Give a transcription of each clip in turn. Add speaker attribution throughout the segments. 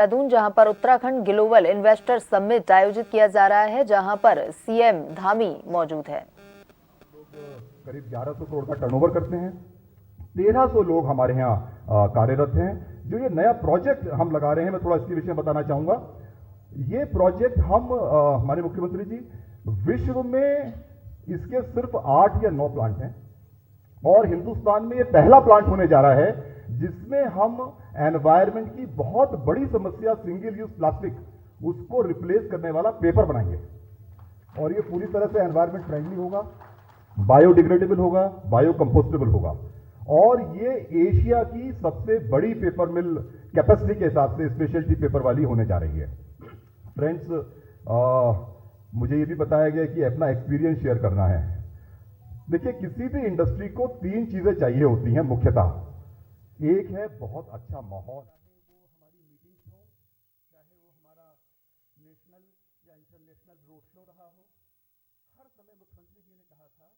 Speaker 1: देहरादून, जहां पर Uttarakhand global investor summit आयोजित किया जा रहा है, जहां पर सीएम धामी मौजूद है।
Speaker 2: करीब 1100 करोड़ का टर्नओवर करते हैं। 1300 लोग हमारे यहाँ कार्यरत हैं। जो ये नया प्रोजेक्ट हम लगा रहे हैं, मैं थोड़ा इसके विषय में बताना चाहूंगा। ये प्रोजेक्ट हम हमारे मुख्यमंत्री जी, विश्व में इसके सिर्फ 8 या 9 प्लांट हैं और हिंदुस्तान में ये पहला प्लांट होने जा रहा है जिसमें हम एनवायरमेंट की बहुत बड़ी समस्या सिंगल यूज प्लास्टिक, उसको रिप्लेस करने वाला पेपर बनाएंगे। और ये पूरी तरह से एनवायरमेंट फ्रेंडली होगा, बायोडिग्रेडेबल होगा, बायोकंपोस्टेबल होगा और ये एशिया की सबसे बड़ी पेपर मिल कैपेसिटी के हिसाब से स्पेशलिटी पेपर वाली होने जा रही है। फ्रेंड्स, मुझे ये भी बताया गया कि अपना एक्सपीरियंस शेयर करना है। देखिए, किसी भी इंडस्ट्री को 3 चीजें चाहिए होती हैं मुख्यतः। एक है बहुत अच्छा माहौल, चाहे वो हमारी मीटिंग्स हो, चाहे वो हमारा नेशनल या इंटरनेशनल रोड शो रहा हो। हर समय मुख्यमंत्री जी ने कहा था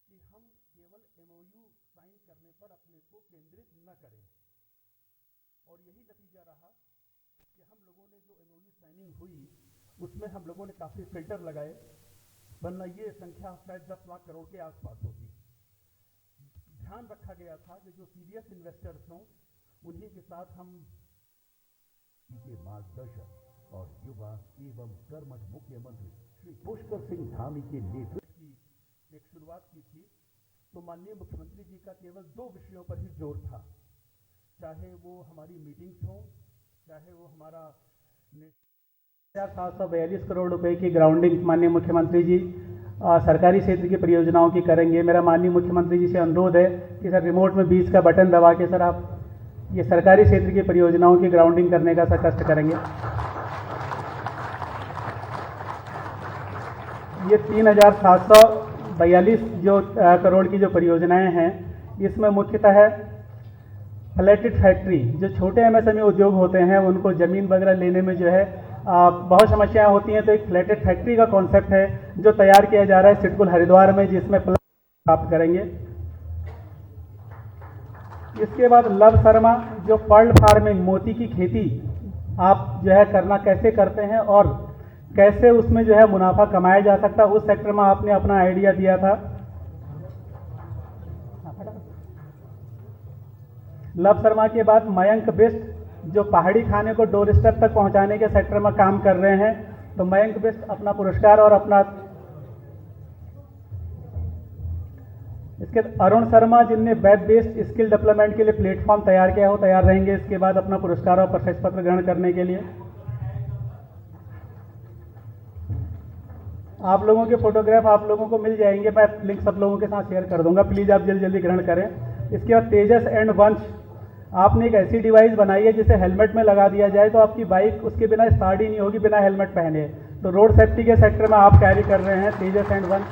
Speaker 2: कि हम केवल एमओयू साइन करने पर अपने को केंद्रित न करें और यही नतीजा रहा कि हम लोगों ने जो एमओयू साइनिंग हुई उसमें हम लोगों ने काफी फिल्टर लगाए, वरना ये संख्या शायद 10 लाख करोड़ के आसपास होती। ध्यान रखा गया था कि जो सीरियस इन्वेस्टर्स हों उन्हीं के साथ हम के मार्गदर्शक और युवा एवं कर्मठ मुख्यमंत्री श्री पुष्कर सिंह धामी के नेतृत्व की एक शुरुआत की थी। तो माननीय मुख्यमंत्री जी का केवल 2 विषयों पर ही जोर था, चाहे वो हमारी मीटिंग्स हो, चाहे वो हमारा
Speaker 3: 742 करोड़ रुपए की ग्राउंडिंग माननीय मुख्यमंत्री जी सरकारी क्षेत्र की परियोजनाओं की करेंगे। मेरा माननीय मुख्यमंत्री जी से अनुरोध है कि सर रिमोट में 20 का बटन दबा के सर आप ये सरकारी क्षेत्र की परियोजनाओं की ग्राउंडिंग करने का सर कष्ट करेंगे। ये 3742 जो करोड़ की जो परियोजनाएं हैं, इसमें मुख्यतः है फ्लैटेड फैक्ट्री। जो छोटे एमएसएमई उद्योग होते हैं उनको ज़मीन वगैरह लेने में जो है बहुत समस्याएं होती हैं। तो एक फ्लैटेड फैक्ट्री का कॉन्सेप्ट है जो तैयार किया जा रहा है सिडकुल हरिद्वार में, जिसमें प्राप्त करेंगे। इसके बाद लव शर्मा जो पर्ल फार्मिंग, मोती की खेती आप जो है करना कैसे करते हैं और कैसे उसमें जो है मुनाफा कमाया जा सकता है, उस सेक्टर में आपने अपना आइडिया दिया था। लव शर्मा के बाद मयंक बिष्ट जो पहाड़ी खाने को डोर स्टेप तक पहुंचाने के सेक्टर में काम कर रहे हैं, तो मयंक बिष्ट अपना पुरस्कार और अपना। इसके अरुण शर्मा जिनने वेब बेस्ड स्किल डेवलपमेंट के लिए प्लेटफॉर्म तैयार किया हो, तैयार रहेंगे इसके बाद अपना पुरस्कार और प्रशस्ति पत्र ग्रहण करने के लिए। आप लोगों के फोटोग्राफ आप लोगों को मिल जाएंगे, मैं लिंक सब लोगों के साथ शेयर कर दूंगा, प्लीज आप जल्दी जल्दी ग्रहण करें। इसके बाद तेजस एंड वंश, आपने एक ऐसी डिवाइस बनाई है जिसे हेलमेट में लगा दिया जाए तो आपकी बाइक उसके बिना स्टार्ट ही नहीं होगी बिना हेलमेट पहने। तो रोड सेफ्टी के सेक्टर में आप कैरी कर रहे हैं तेजस एंड वंश।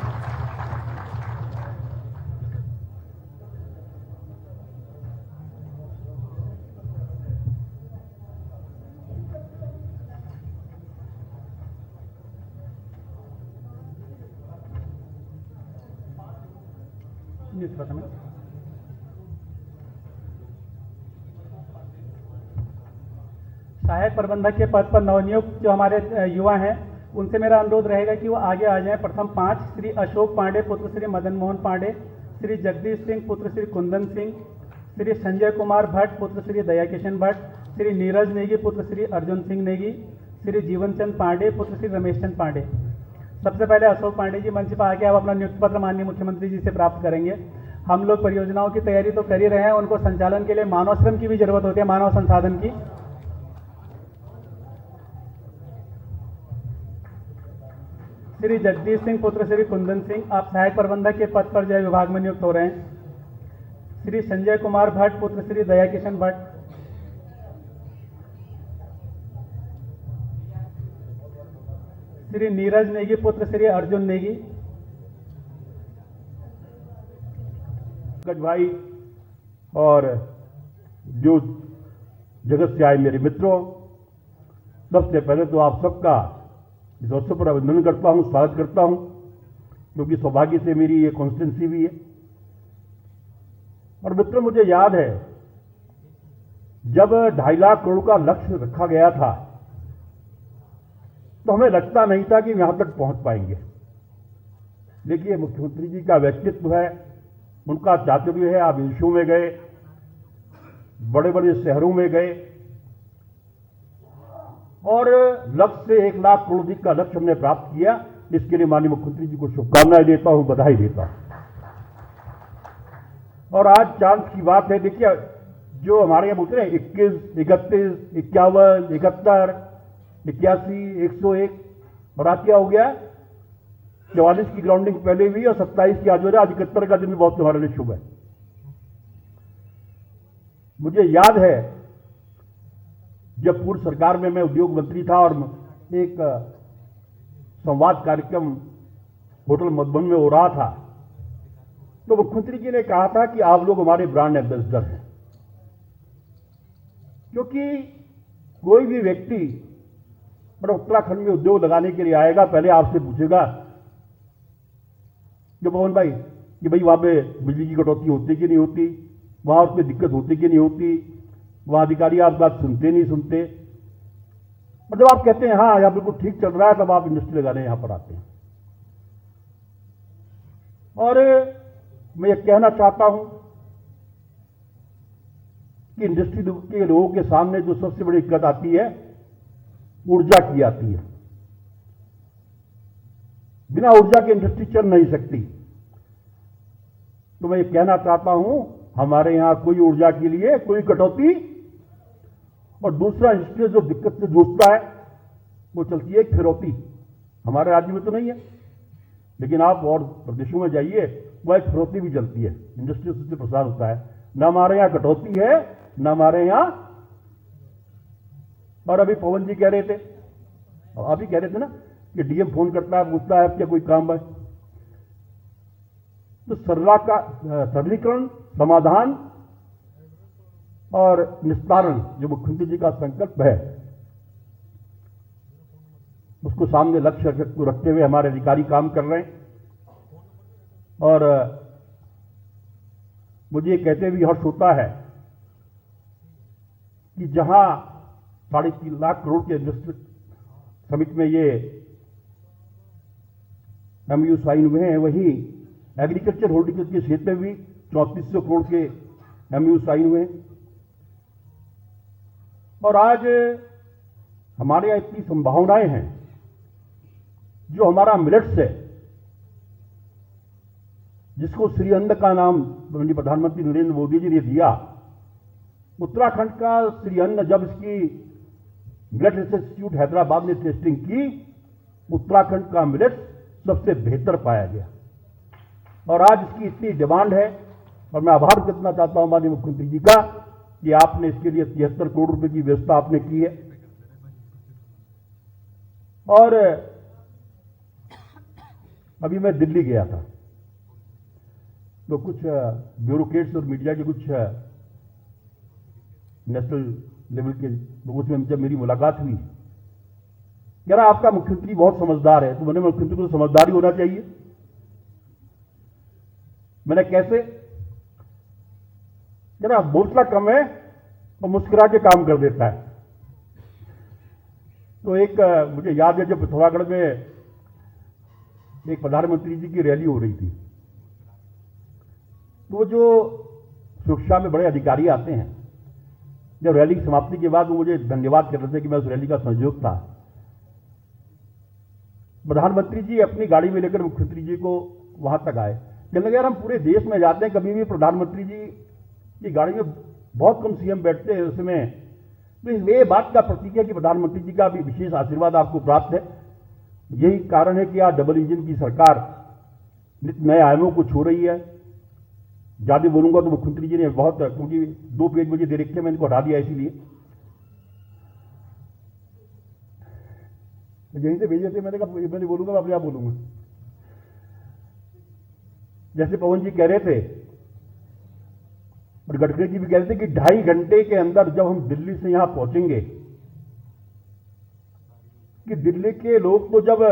Speaker 3: सहायक प्रबंधक के पद पर नवनियुक्त जो हमारे युवा हैं उनसे मेरा अनुरोध रहेगा कि वो आगे आ जाएं। प्रथम 5 श्री अशोक पांडे पुत्र श्री मदन मोहन पांडे, श्री जगदीश सिंह पुत्र श्री कुंदन सिंह, श्री संजय कुमार भट्ट पुत्र श्री दयाकिशन भट्ट, श्री नीरज नेगी पुत्र श्री अर्जुन सिंह नेगी, श्री जीवन चंद पांडे पुत्र श्री रमेश चंद पांडे। सबसे पहले अशोक पांडे जी मंच पर आके आप अपना नियुक्ति पत्र माननीय मुख्यमंत्री जी से प्राप्त करेंगे। हम लोग परियोजनाओं की तैयारी तो कर ही रहे हैं, उनको संचालन के लिए मानव श्रम की भी जरूरत होती है, मानव संसाधन की। श्री जगदीश सिंह पुत्र श्री कुंदन सिंह आप सहायक प्रबंधक के पद पर जय विभाग में नियुक्त हो रहे हैं। श्री संजय कुमार भट्ट पुत्र श्री दयाकिशन भट्ट, श्री नीरज नेगी पुत्र श्री अर्जुन नेगी।
Speaker 2: भाई और जो जगत से आए मेरे मित्रों, सबसे पहले तो आप सबका इस अवसर पर अभिनंदन करता हूं, स्वागत करता हूं, क्योंकि सौभाग्य से मेरी ये कॉन्स्टिट्यूंसी भी है। और मित्रों, मुझे याद है जब 2.5 लाख करोड़ का लक्ष्य रखा गया था तो हमें लगता नहीं था कि यहां तक पहुंच पाएंगे। देखिए, मुख्यमंत्री जी का व्यक्तित्व है, उनका चातुर्य है। आप विदेशों में गए, बड़े बड़े शहरों में गए और लक्ष्य से 1 लाख करोड़ का लक्ष्य हमने प्राप्त किया। इसके लिए माननीय मुख्यमंत्री जी को शुभकामनाएं देता हूं, बधाई देता हूं। और आज चांस की बात है। देखिए, जो हमारे यहां बोलते हैं 21, 31, 51, 71, 81, 101, और आज क्या हो गया? 44 की ग्राउंडिंग पहले हुई और 27 की आज हो रहा है। आज 71 का दिन भी बहुत हमारे लिए शुभ है। मुझे याद है जब पूर्व सरकार में मैं उद्योग मंत्री था और एक संवाद कार्यक्रम होटल मधुबन में हो रहा था, तो मुख्यमंत्री जी ने कहा था कि आप लोग हमारे ब्रांड एम्बेसडर हैं। क्योंकि कोई भी व्यक्ति बड़ा उत्तराखंड में उद्योग लगाने के लिए आएगा, पहले आपसे पूछेगा कि पवन भाई, कि भाई वहां पे बिजली की कटौती होती कि नहीं होती, वहां उसमें दिक्कत होती कि नहीं होती, वहां अधिकारी आप बात सुनते नहीं सुनते। मतलब आप कहते हैं हाँ यहां बिल्कुल ठीक चल रहा है, तब आप इंडस्ट्री लगाने यहां पर आते हैं। और मैं ये कहना चाहता हूं कि इंडस्ट्री के लोगों के सामने जो सबसे बड़ी दिक्कत आती है, ऊर्जा की आती है। बिना ऊर्जा के इंडस्ट्री चल नहीं सकती। तो मैं ये कहना चाहता हूं, हमारे यहां कोई ऊर्जा के लिए कोई कटौती, और दूसरा इंडस्ट्री जो दिक्कत से जूझता है वो चलती है फिरौती। हमारे राज्य में तो नहीं है, लेकिन आप और प्रदेशों में जाइए, वह एक फिरौती भी चलती है, इंडस्ट्री से प्रसार होता है। न हमारे यहां कटौती है, न हमारे यहां। और अभी पवन जी कह रहे थे, अभी कह रहे थे ना कि डीएम फोन करता है, पूछता है क्या कोई काम है। तो सरलीकरण, समाधान और निस्तारण जो मुख्यमंत्री जी का संकल्प है, उसको सामने लक्ष्य को रखते हुए हमारे अधिकारी काम कर रहे हैं। और मुझे कहते हुए हर्ष होता है कि जहां 3.5 लाख करोड़ के इन्वेस्टमेंट समिट में ये एमयू साइन हुए हैं, वहीं एग्रीकल्चर हॉर्टिकल्चर के क्षेत्र में भी 3400 करोड़ के एमयू साइन हुए हैं। और आज हमारे यहां इतनी संभावनाएं हैं। जो हमारा मिलेट्स है, जिसको श्री अन्न का नाम माननीय प्रधानमंत्री नरेंद्र मोदी जी ने दिया, उत्तराखंड का श्री अन्न, जब इसकी मिलेट रिसर्च इंस्टीट्यूट हैदराबाद ने टेस्टिंग की, उत्तराखंड का मिलेट्स सबसे बेहतर पाया गया। और आज इसकी इतनी डिमांड है, और मैं आभार करना चाहता हूं माननीय मुख्यमंत्री जी का कि आपने इसके लिए 73 करोड़ रुपए की व्यवस्था आपने की है। और अभी मैं दिल्ली गया था, तो कुछ ब्यूरोक्रेट्स और मीडिया के कुछ नेशनल लेवल के लोगों से जब मेरी मुलाकात हुई, कह रहा आपका मुख्यमंत्री बहुत समझदार है। तो मैंने मुख्यमंत्री को समझदारी होना चाहिए। मैंने कैसे? कह रहा बोलता कम है और मुस्कुरा के काम कर देता है। तो एक मुझे याद है जब पिथौरागढ़ में एक प्रधानमंत्री जी की रैली हो रही थी, तो जो सुरक्षा में बड़े अधिकारी आते हैं, जब रैली की समाप्ति के बाद वो मुझे धन्यवाद कर रहे थे कि मैं उस रैली का संयोजक था। प्रधानमंत्री जी अपनी गाड़ी में लेकर मुख्यमंत्री जी को वहां तक आए। कहने लगे यार हम पूरे देश में जाते हैं, कभी भी प्रधानमंत्री जी की गाड़ी में बहुत कम सीएम बैठते हैं उसमें। तो ये बात का प्रतीक है कि प्रधानमंत्री जी का भी विशेष आशीर्वाद आपको प्राप्त है। यही कारण है कि आज डबल इंजन की सरकार नए आयामों को छू रही है। ज्यादा बोलूंगा तो मुख्यमंत्री जी ने बहुत, क्योंकि 2 पेज मुझे दे रखे, मैंने इनको हटा दिया इसीलिए। यहीं से भेजे थे, मैंने बोलूंगा, मैं अपने आप बोलूंगा। जैसे पवन जी कह रहे थे और गडकरी जी भी कह रहे थे कि 2.5 घंटे के अंदर जब हम दिल्ली से यहां पहुंचेंगे, कि दिल्ली के लोग तो जब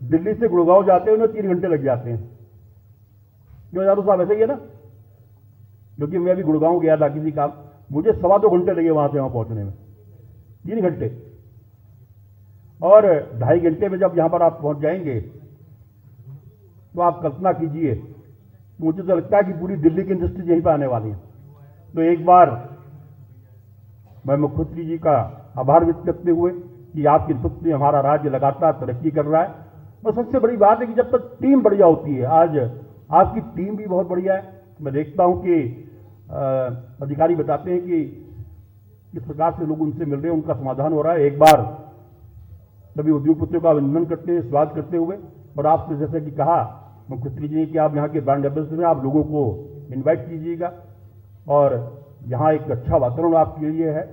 Speaker 2: दिल्ली से गुड़गांव जाते हैं उन्हें 3 घंटे लग जाते हैं। क्यों यार साहब, ऐसा ही है ना? क्योंकि मैं अभी गुड़गांव गया था किसी काम, मुझे 2.25 घंटे लगे वहां से वहां पहुंचने में, 3 घंटे। और 2.5 घंटे में जब यहां पर आप पहुंच जाएंगे तो आप कल्पना कीजिए, मुझे तो लगता है कि पूरी दिल्ली की इंडस्ट्री यहीं पर आने वाली है। तो एक बार मैं मुख्यमंत्री जी का आभार व्यक्त करते हुए कि आपके नेतृत्व में हमारा राज्य लगातार तरक्की कर रहा है। और सबसे बड़ी बात है कि जब तक टीम बढ़िया होती है, आज आपकी टीम भी बहुत बढ़िया है। मैं देखता हूं कि अधिकारी बताते हैं कि किस प्रकार से लोग उनसे मिल रहे हैं, उनका समाधान हो रहा है। एक बार सभी उद्योगपतियों का अभिनंदन करते हैं, स्वागत करते हुए, और आपसे जैसे कि कहा मुख्यमंत्री जी कि आप यहाँ के ब्रांड एम्बेसडर हैं, आप लोगों को इन्वाइट कीजिएगा और यहाँ एक अच्छा वातावरण आपके लिए है।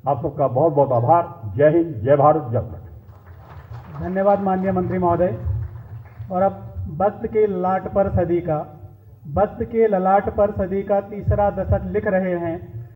Speaker 2: आप सबका बहुत बहुत आभार। जय हिंद, जय भारत, जय भारत।
Speaker 3: धन्यवाद माननीय मंत्री महोदय। और अब वक्त के ललाट पर सदी का तीसरा दशक लिख रहे हैं